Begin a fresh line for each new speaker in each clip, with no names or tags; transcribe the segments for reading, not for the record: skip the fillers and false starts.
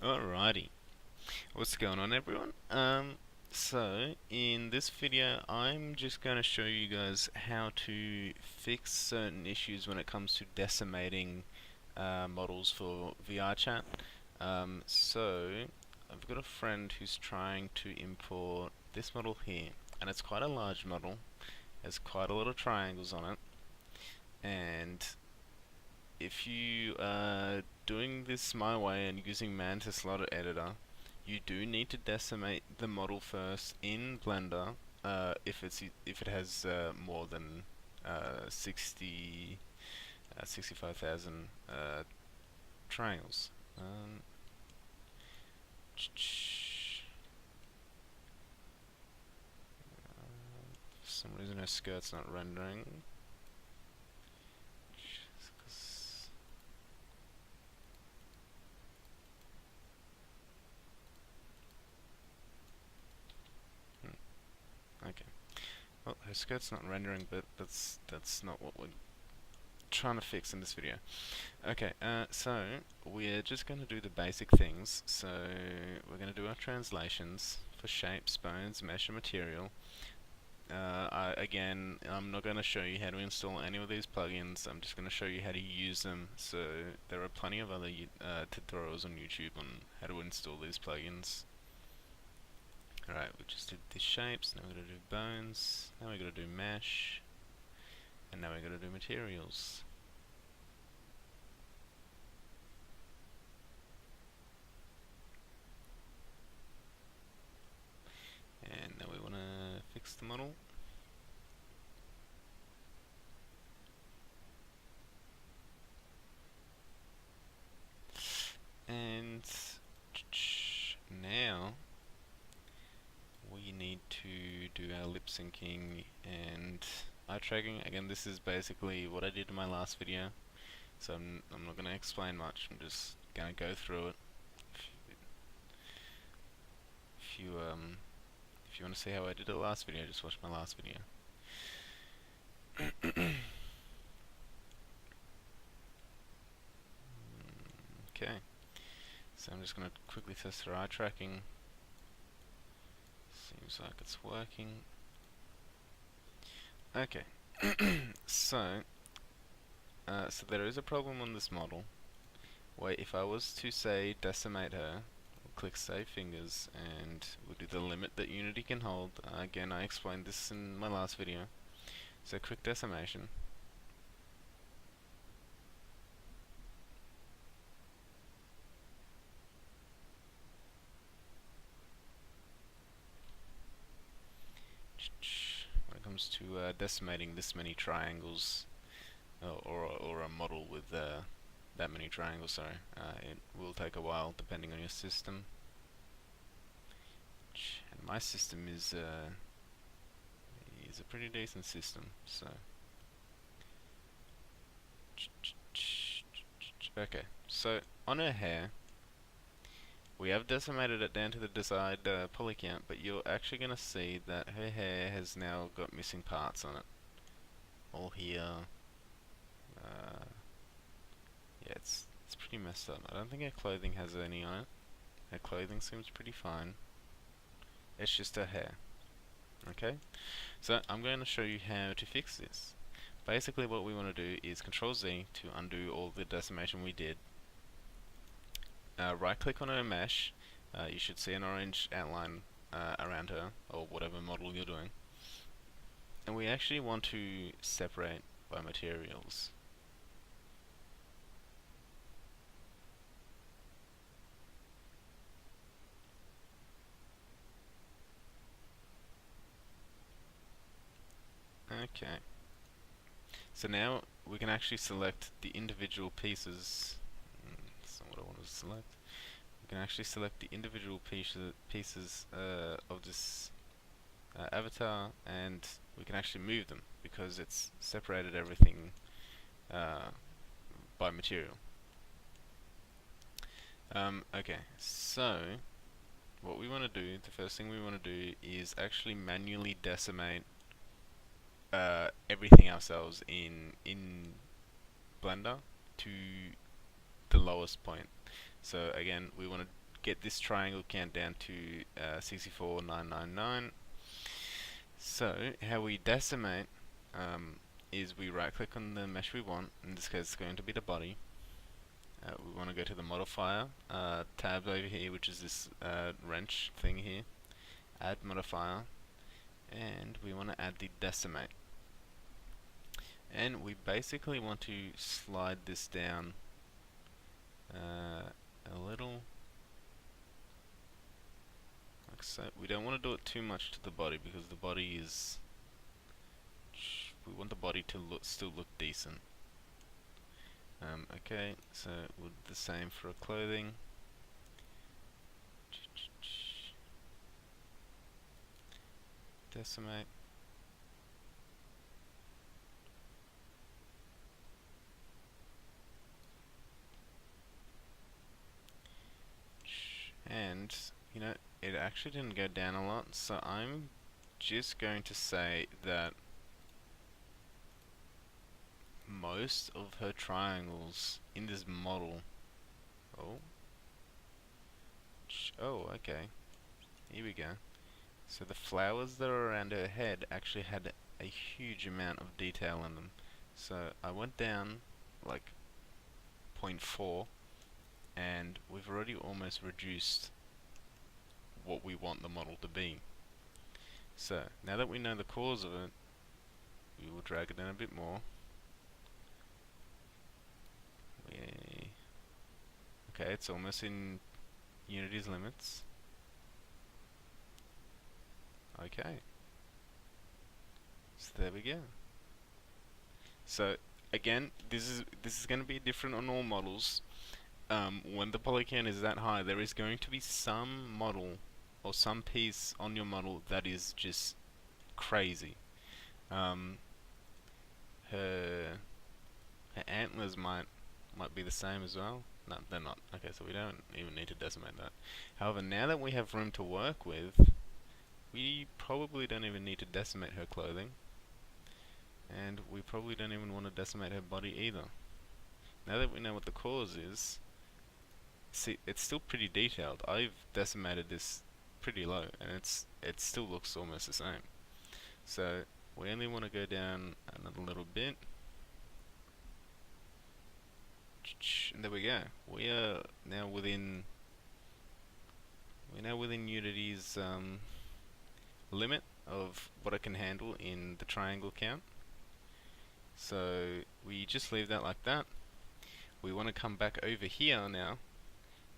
Alrighty, what's going on everyone? So in this video I'm just going to show you guys how to fix certain issues when it comes to decimating models for VRCHAT. So I've got a friend who's trying to import this model here, and it's quite a large model, has quite a lot of triangles on it, and if you are doing this my way and using Mantis Slot Editor, you do need to decimate the model first in Blender if it has more than 65,000 triangles. For some reason our skirt's not rendering. Okay. Well, her skirt's not rendering, but that's not what we're trying to fix in this video. Okay, so we're just going to do the basic things. So we're going to do our translations for shapes, bones, mesh, and material. Again, I'm not going to show you how to install any of these plugins. I'm just going to show you how to use them. So there are plenty of other tutorials on YouTube on how to install these plugins. Alright, we just did the shapes, now we're going to do bones, now we're going to do mesh, and now we're going to do materials. And now we want to fix the model. And now we need to do our lip syncing and eye tracking. Again, this is basically what I did in my last video, so I'm not going to explain much. I'm just going to go through it. If you want to see how I did it last video, just watch my last video. Okay, so I'm just going to quickly test our eye tracking. Seems like it's working. Okay, so there is a problem on this model where if I was to say decimate her, we'll click save fingers and we'll do the limit that Unity can hold. Again, I explained this in my last video. So click decimation. When it comes to decimating this many triangles, or a model with that many triangles, sorry, it will take a while depending on your system. And my system is a pretty decent system, so. Okay, so on her hair, we have decimated it down to the desired poly count, but you're actually going to see that her hair has now got missing parts on it. All here. Yeah, it's pretty messed up. I don't think her clothing has any on it. Her clothing seems pretty fine. It's just her hair. Okay? So I'm going to show you how to fix this. Basically what we want to do is Control Z to undo all the decimation we did. Right click on her mesh. You should see an orange outline around her, or whatever model you're doing. And we actually want to separate by materials. Okay. So now we can actually select the individual pieces. That's not what I wanted to select. We can actually select the individual pieces of this avatar, and we can actually move them because it's separated everything by material. Okay, so what we want to do, the first thing we want to do is actually manually decimate everything ourselves in Blender to the lowest point. So again, we want to get this triangle count down to 64999. So how we decimate is we right click on the mesh we want. In this case it's going to be the body. We want to go to the modifier tab over here, which is this wrench thing here. Add modifier, and we want to add the decimate. And we basically want to slide this down a little, like so. We don't want to do it too much to the body because the body is, we want the body to still look decent. Okay, so we'll do the same for clothing. Decimate. And, you know, it actually didn't go down a lot, so I'm just going to say that most of her triangles in this model, okay, here we go. So the flowers that are around her head actually had a huge amount of detail in them. So I went down like 0.4, and we've already almost reduced what we want the model to be. So now that we know the cause of it, we will drag it down a bit more. Okay, it's almost in Unity's limits. Okay, so there we go. So again, this is going to be different on all models. When the poly count is that high, there is going to be some model or some piece on your model that is just crazy. Her antlers might be the same as well. No, they're not. Okay, so we don't even need to decimate that. However, now that we have room to work with, we probably don't even need to decimate her clothing, and we probably don't even want to decimate her body either. Now that we know what the cause is, see, it's still pretty detailed. I've decimated this pretty low, and it still looks almost the same. So we only want to go down another little bit. And there we go. We are now within Unity's limit of what I can handle in the triangle count. So we just leave that like that. We want to come back over here now,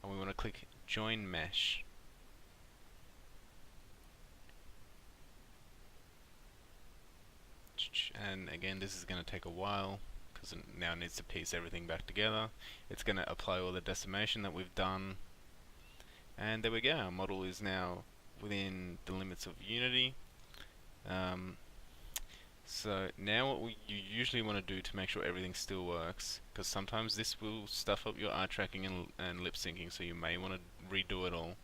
and we want to click join mesh. And again, this is going to take a while because it now needs to piece everything back together. It's going to apply all the decimation that we've done, and there we go. Our model is now within the limits of Unity. So now what you usually want to do to make sure everything still works, because sometimes this will stuff up your eye tracking and lip syncing, so you may want to redo it all.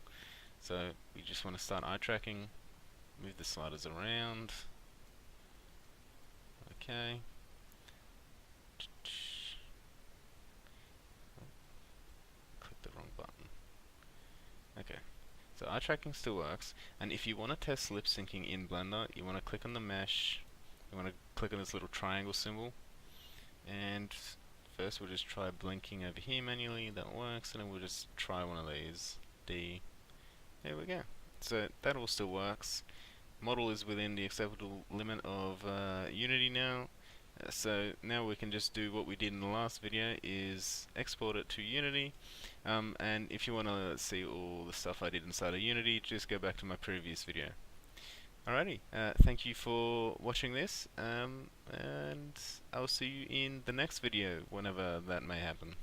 So we just want to start eye tracking, move the sliders around. Okay. Click the wrong button. Okay. So eye tracking still works, and if you want to test lip syncing in Blender, you want to click on the mesh. You want to click on this little triangle symbol, and first we'll just try blinking over here manually. That works, and then we'll just try one of these. D. There we go. So that all still works. Model is within the acceptable limit of Unity now. So now we can just do what we did in the last video, is export it to Unity. And if you want to see all the stuff I did inside of Unity, just go back to my previous video. Alrighty, thank you for watching this, and I'll see you in the next video, whenever that may happen.